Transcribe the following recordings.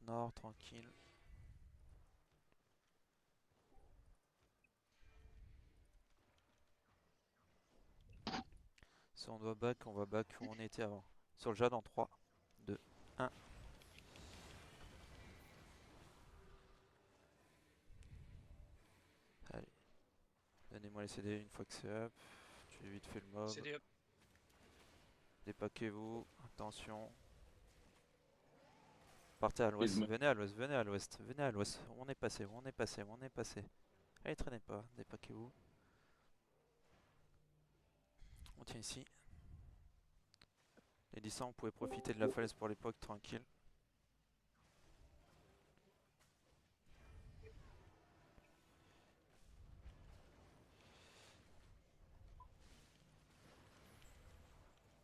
nord, tranquille. Si on va back où on était avant. Sur le jade en 3, 2, 1. Allez, donnez-moi les CD une fois que c'est up. Tu vite fait le mob. CD up. Dépaquez-vous, attention. Partez à Il l'ouest, me- venez à l'ouest, venez à l'ouest, venez à l'ouest. On est passé, on est passé, on est passé. Allez, traînez pas, dépaquez-vous. On tient ici. Les 10 vous pouvez profiter de la falaise pour l'époque, tranquille.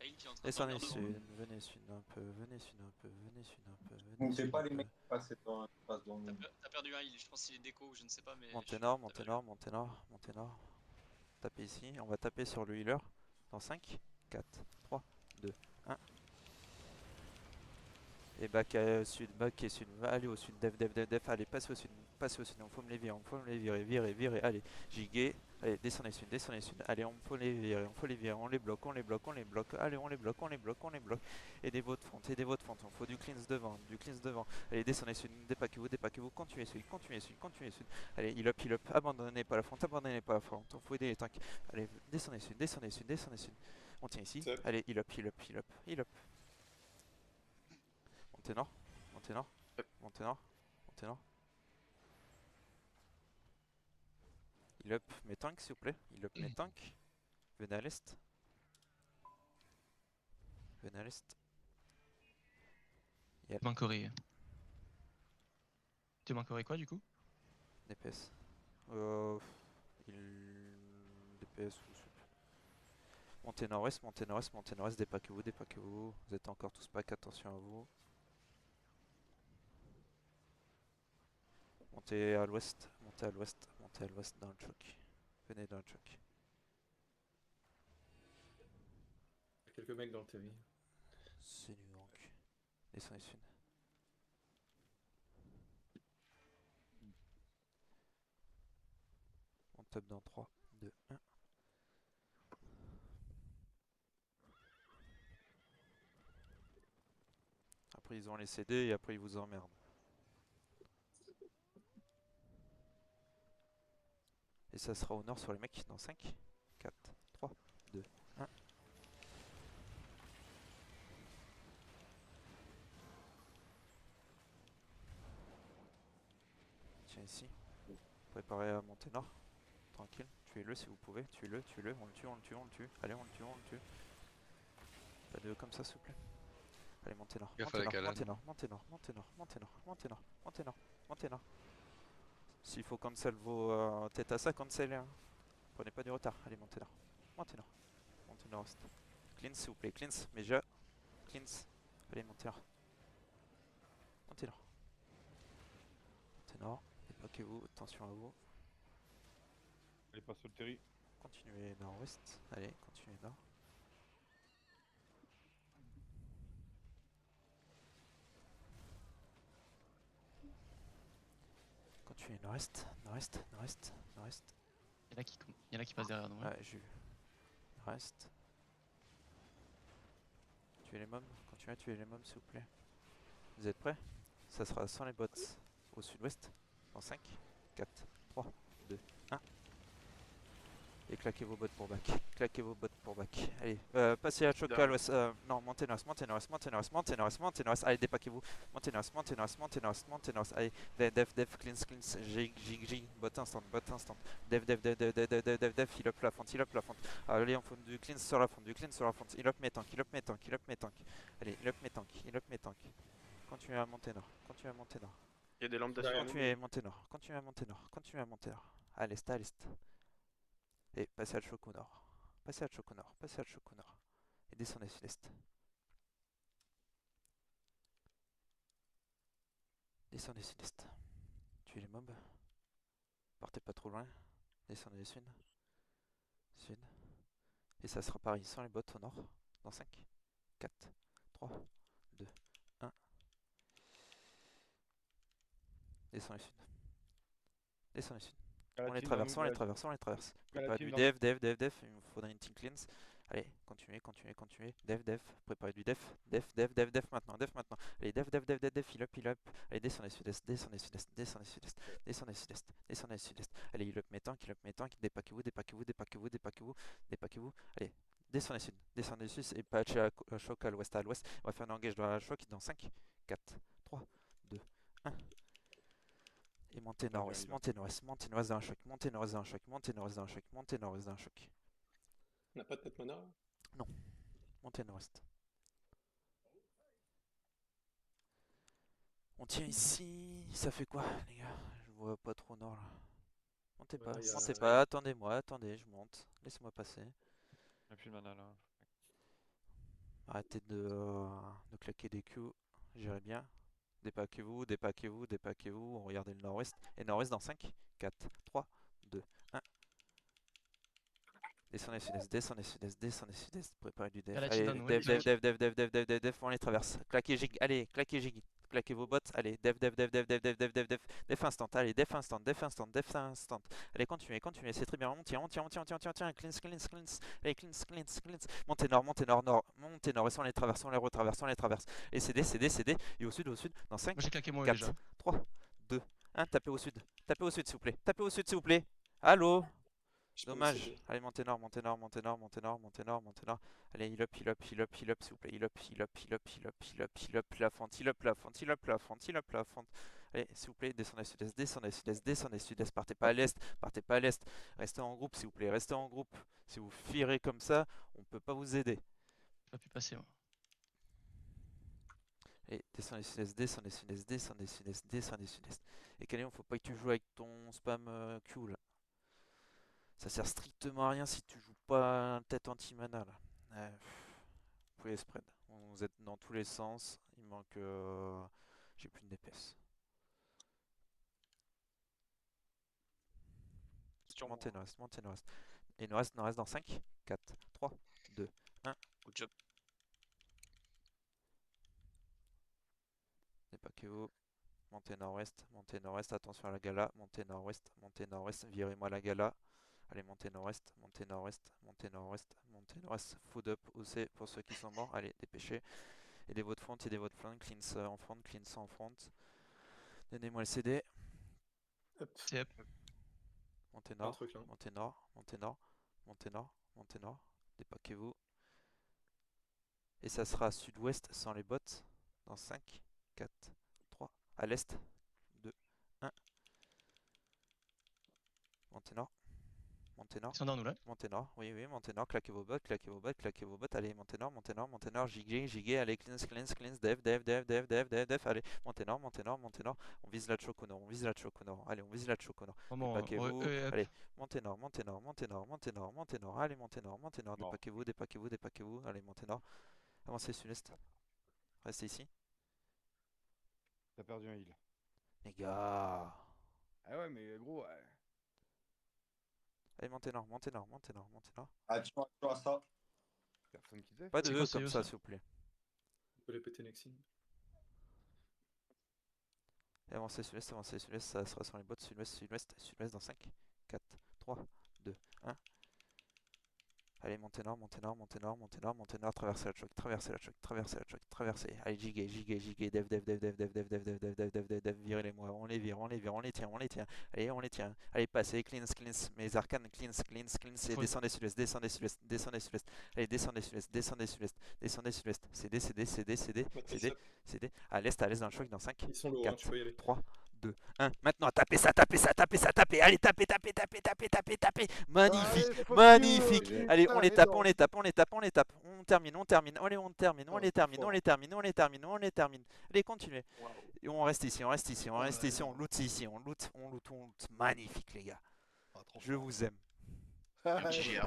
Aïl qui est en train de Descendez dormir devant nous. sud, venez sud un peu, venez sud un peu, venez sud un peu, venez Montez sud pas un les peu. mecs qui passent dans le. T'as perdu un heal, je pense qu'il est déco ou je ne sais pas, mais Montez nord, t'as montez perdu un. nord, montez nord, montez nord. Tapez ici, on va taper sur le healer. Dans 5, 4, 3, 2, 1. Et back sud, back et sud, va aller au sud, def, allez, passez au sud, on faut me les virer, on faut me les virer, virer, allez, giga, allez, descendez sud, allez, on faut les virer, on faut les virer, on les bloque, allez, on les bloque, aidez votre front, on faut du cleanse devant, allez, dépaquez-vous, continuez sud, allez, heal up, abandonnez pas la front, on faut aider les tanks, allez, descendez sud, on tient ici, Sep. allez, heal up. Montez nord, montez nord, Yep. montez nord, montez nord. Heal up mes tanks s'il vous plaît, heal up mes tanks. Venez à l'est. Venez à l'est. Yep, Mancoré. Tu manquerais quoi du coup? DPS. Il... DPS ou sup. Montez nord-est, dépaquez-vous. Vous êtes encore tous pack, attention à vous. Montez à l'ouest, dans le choc. Venez dans le choc. Quelques mecs dans le terrain. C'est du manque. Descendez sud. On tape dans 3, 2, 1. Après ils ont les CD et après ils vous emmerdent. Et ça sera au nord sur les mecs dans 5, 4, 3, 2, 1. Tiens ici. Préparez à monter nord. Tranquille. Tuez-le si vous pouvez. Tuez-le. On le tue. Allez, on le tue. Pas de comme ça s'il vous plaît. Allez, montez nord. Gaffe avec Alan. Montez nord. S'il faut cancel vos têtes à ça, cancel. Hein. Prenez pas du retard. Allez, montez nord. Montez nord-est. Cleanse s'il vous plaît. Cleanse. Méja. Cleanse. Allez, montez nord. Montez nord. Dépaquez-vous. Attention à vous. Allez, passe sur le terri. Continuez nord-ouest. Allez, continuez nord. Continuez nord-est. Il y en a qui passent derrière nous. Hein. Ouais, j'ai vu. Nord-est. Tuez les mobs. Continuez à tuer les mobs s'il vous plaît. Vous êtes prêts? Ça sera sans les bots. Au sud-ouest. Dans 5, 4, 3, 2, 1. Et claquez vos bottes pour back. Allez, passez à choc à l'ouest. Non, montez nord-est. Allez, dépaquez-vous. Montez nord-est. Allez, def, cleanse. Jig, bot instant. Def, heal up la fente. Allez, on fait du cleanse sur la fente. Heal up mes tanks. Allez, heal up mes tanks. Continuez à monter nord. Il y a des lampes Derrière d'assurance. nous. Continuez à monter nord. À l'est. Et passez à le choc au nord. Et descendez sud-est. Tuez les mobs. Partez pas trop loin. Descendez sud. Et ça sera pareil sans les bots au nord. Dans 5, 4, 3, 2, 1. Descendez sud. Descendez sud. On les Galatine, traverse, nous, on les Galatine. traverse, on les traverse. Préparez Galatine du dans def, il me faudrait une team cleanse. Allez, continuez, continuez, continuez. Def, préparez du def maintenant, Allez, def, heal up. Allez, descendez sud-est, descendez sud-est, descendez sud-est, descendez sud-est, descendez sud-est. Allez, heal up mes tanks, dépaquez-vous. Allez, descendez sud et patch à choc à l'ouest, On va faire un engage dans la choc dans 5, 4, 3, 2, 1. Et montez nord-ouest, montez nord-ouest dans un choc, montez nord-ouest dans un choc. On n'a pas de tête mana là? Non, montez nord-ouest. On tient ici, ça fait quoi les gars? Je vois pas trop nord là. Montez pas, Ouais, montez pas, attendez-moi, je monte. Laissez-moi passer. J'ai plus de mana là. Arrêtez de claquer des Q, j'irai bien. Dépaquez-vous, on regarde le nord-ouest. Et nord-ouest dans 5, 4, 3, 2, 1. Descendez sud-est, préparez du def. Galatine Allez, dans nous, ouais, def, on les traverse. Claquez jig, allez, claquez vos bottes, allez, def instant, allez, def instant. Allez, continuez, c'est très bien, on tient, cleanse. Allez, cleanse. Montez nord, et on les traverse, on les retraverse. Et cédez, et au sud, dans 5, Moi j'ai claqué moi 4, déjà. 3, 2, 1, tapez au sud, s'il vous plaît. Allô? Je peux Dommage. essayer. Allez, montez nord. Allez, heal up, s'il vous plaît. Heal up, la fente. Allez, s'il vous plaît, descendez sud-est. Partez pas à l'est. Restez en groupe, s'il vous plaît. Si vous firez comme ça, on peut pas vous aider. J'ai pas pu passer moi. Et descendez sud-est. Et Caléon, faut pas que tu joues avec ton spam Q là. Ça sert strictement à rien si tu joues pas tête anti-mana là. Vous pouvez spread. Vous êtes dans tous les sens. Il manque. J'ai plus de DPS. Montez nord-est. Et nord-est dans 5, 4, 3, 2, 1. Good job. Dépaquez-vous. Montez nord-ouest. Attention à la gala. Montez nord-ouest. Virez-moi la gala. Allez, montez nord-ouest. Food up OC pour ceux qui sont morts. Allez, dépêchez. Aidez votre front. Cleanse en front. Donnez-moi le CD. C'est up. Montez Un nord. truc là. Montez nord. Dépaquez-vous. Et ça sera sud-ouest sans les bottes. Dans 5, 4, 3. À l'est. 2, 1. Montez nord. Ils sont dans nous là. Montez nord, oui, montez nord, claquez vos bottes, allez, montez nord, giga, allez, cleanse, def, allez, montez nord, on vise la choc au nord, allez, on vise la choc au nord, Moment, dépaquez-vous, up. allez, montez nord, allez, montez nord, Mort. dépaquez-vous, allez, montez nord, avancez sud-est, restez ici, T'as perdu un heal. les gars, Ah ouais, mais gros, allez, montez nord, Attention à ça. personne qui sait. pas de C'est E quoi, c'est comme où, ça, ça s'il vous plaît. On peut les péter Nexine. Et avancez sud-est, ça sera sur les bottes sud-ouest dans 5, 4, 3, 2, 1. Allez, montez nord, traversez Allez, giga, def, virez-les-moi, on les vire, on les tient. Allez, on les tient. Allez, passez, cleanse, mes arcanes, cleanse, et descendez sud-est. Allez, descendez sud-est. Cédez. À l'est dans le choc dans 5, Ils sont lourds, 4, tu peux y aller. 3, 2, 1. Maintenant, tapez ça. Allez, tapez. Magnifique. Allez, on les tape. On termine. Allez, on termine. Allez, continuez. Et on reste ici. On loot ici. On loot. Magnifique, les gars. Je vous aime. Un petit GR.